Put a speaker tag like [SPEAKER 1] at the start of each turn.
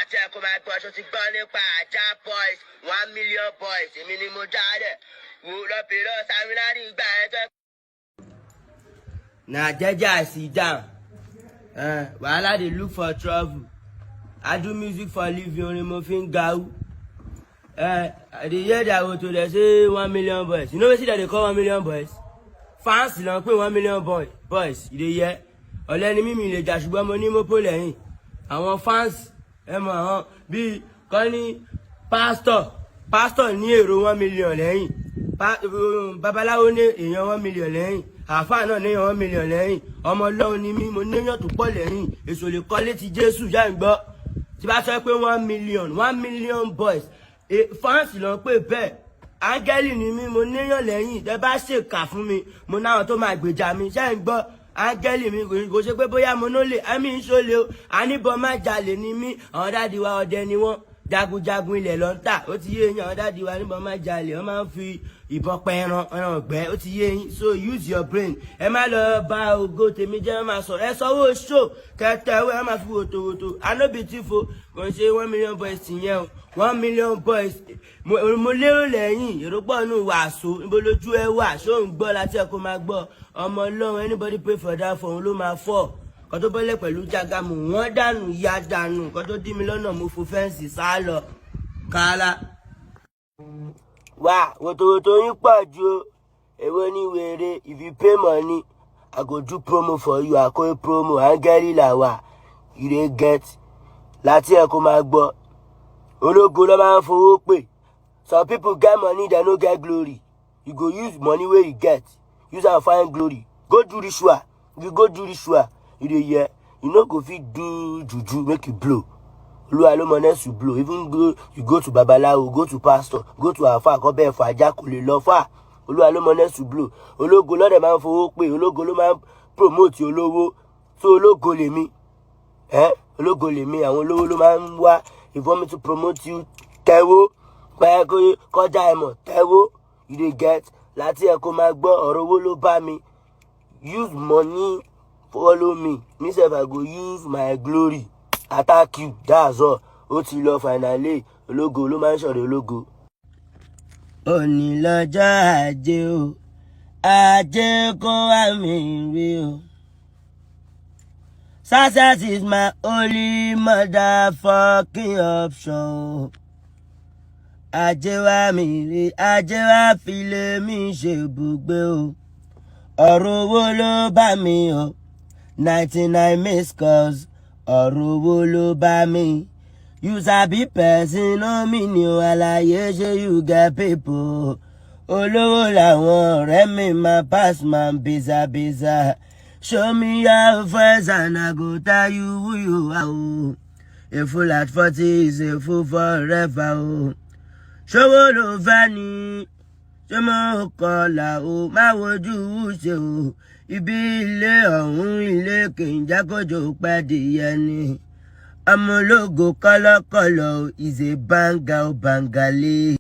[SPEAKER 1] láti ẹ̀kọ́ máa gbọ́ ṣó ti gbọ́ nípa àjà boys 1 million boys èmi ni mo jáde wò lọ́pẹ̀lọ́ saminari gbà ẹ́ tẹ́. na jeje I sit down wahala dey look for trouble I do music for living orin mo fi ń gawú I dey hear that woto dey say 1 million boys you know wetin dem dey call 1 million boys fans ló ń pè 1 million boys you dey hear ọ̀lẹ́ni mímì lè jà ṣùgbọ́n mo ní mọ́pò lẹ́yìn àwọn fans ẹ mọ̀ àwọn bíi kọ́ ní pásítọ̀ ní èrò 1 million lẹ́yìn babaláwo ní èèyàn 1 million lẹ́yìn àáfàá náà níyàn 1 million lẹ́yìn ọmọ ọlọ́run ni mí mo níyàn tó pọ̀ lẹ́yìn èso lè kọ́ létí jésù yá ń gbọ́ tí bá sọ pé 1 million boys fans ló ń pè bẹ́ẹ̀ áńgẹ́lì ni mí mo níyàn lẹ́yìn tẹ́ bá ṣèkà fún mi mo náwọn tó máa gbèjà mi ṣá ń gbọ́ áńgẹ́lì mi kò ṣe pé bóyá mo lólè àmì ìṣòlè o àníbọn má jalè ni mí àwọn dáàdi wa ọdẹ ni wọ́n jagunjagun ilẹ̀ ló ń tà ó ti yé yín àwọn dáàdi wa níbọn má jalè wọ́n máa ń fi ìbọn pa ẹran ọ̀gbẹ́ ó ti yé yín so use your brain ẹ má lọ bá ògo tèmi jẹ́ ẹ máa sọ̀rọ̀ ẹ sanwó ṣó kẹtẹ ẹ má fi wòtòwòtò anóbìtìfo kò ń ṣe 1 million boys tìyẹn o 1 million boys mo lérò lẹ́yìn èrò pọ̀ nù wàásù níbo lójú ẹ wà ṣó ń gbọ́ láti ẹ̀ kó máa gbọ́ ọmọ ọlọ́run anybody pray for that for òun ló máa fọ́ kó tó bọ́lẹ̀ pẹ̀lú jágàmù wọ́n dànù ya dànù kó tó dí mi lọ́nà mo fò fẹ́ǹsì sá lọ kálá. wá wòtòwòtò yín pọ̀ ju èwo ní wèrè if you pay money I go do promo for you àkóyè promo áńgẹ́lì làwà you dey get láti ẹ̀ kó máa gbọ́ ológo ló máa ń fowó pè some people get money they no get glory you go use money wey you get use am find glory go do ritual if you go do ritual you dey hear you no go fit do juju make you blow olúwa ló mọ next you blow even go you go to babaláwo go to pastor go to àfáà kọ́ bẹ́ẹ̀ fà ajá kò lè lọ fà olúwa ló mọ next you blow ológo lọ́dẹ̀ máa ń fowó pè ológo ló máa ń promote olówó so ológo lèmi ológo lèmi àwọn olówó ló máa ń wá if you want me to promote you tẹ́wó pẹ́ kọjá ẹ̀mọ̀ tẹ́wó you dey get láti ẹ̀ kó máa gbọ́ ọ̀rọ̀ owó ló bá mi use money follow me sef I go use my glory attack you that's all ó ti lọ finally ológo ló máa ń ṣọ̀rẹ́ ológo. òní lọ́jọ́ ajé o ajé kó wá mi rí o success is my only motherfucking option o ajé wá mi rí ajé wá fi lé mi ṣe ibùgbé o ọ̀rọ̀ owó ló bá mi o 99 missed calls ọ̀rọ̀ owó ló bá mi you sabi person no mean o àlàyé ṣe you get people olówó làwọn ọ̀rẹ́ mi máa pass man bizabiza show me your friends and I go tell you who you are o a fool at 40 is a fool forever o ṣòwò ló fẹ́ ni ṣé mo kọlà o má wojú ṣe o ibi ilé ọ̀hún ilé kìnjà kójó pẹ́ dìyẹ ni ọmọ ológo kọ́lọ́kọ́lọ́ is a banga o bangalé.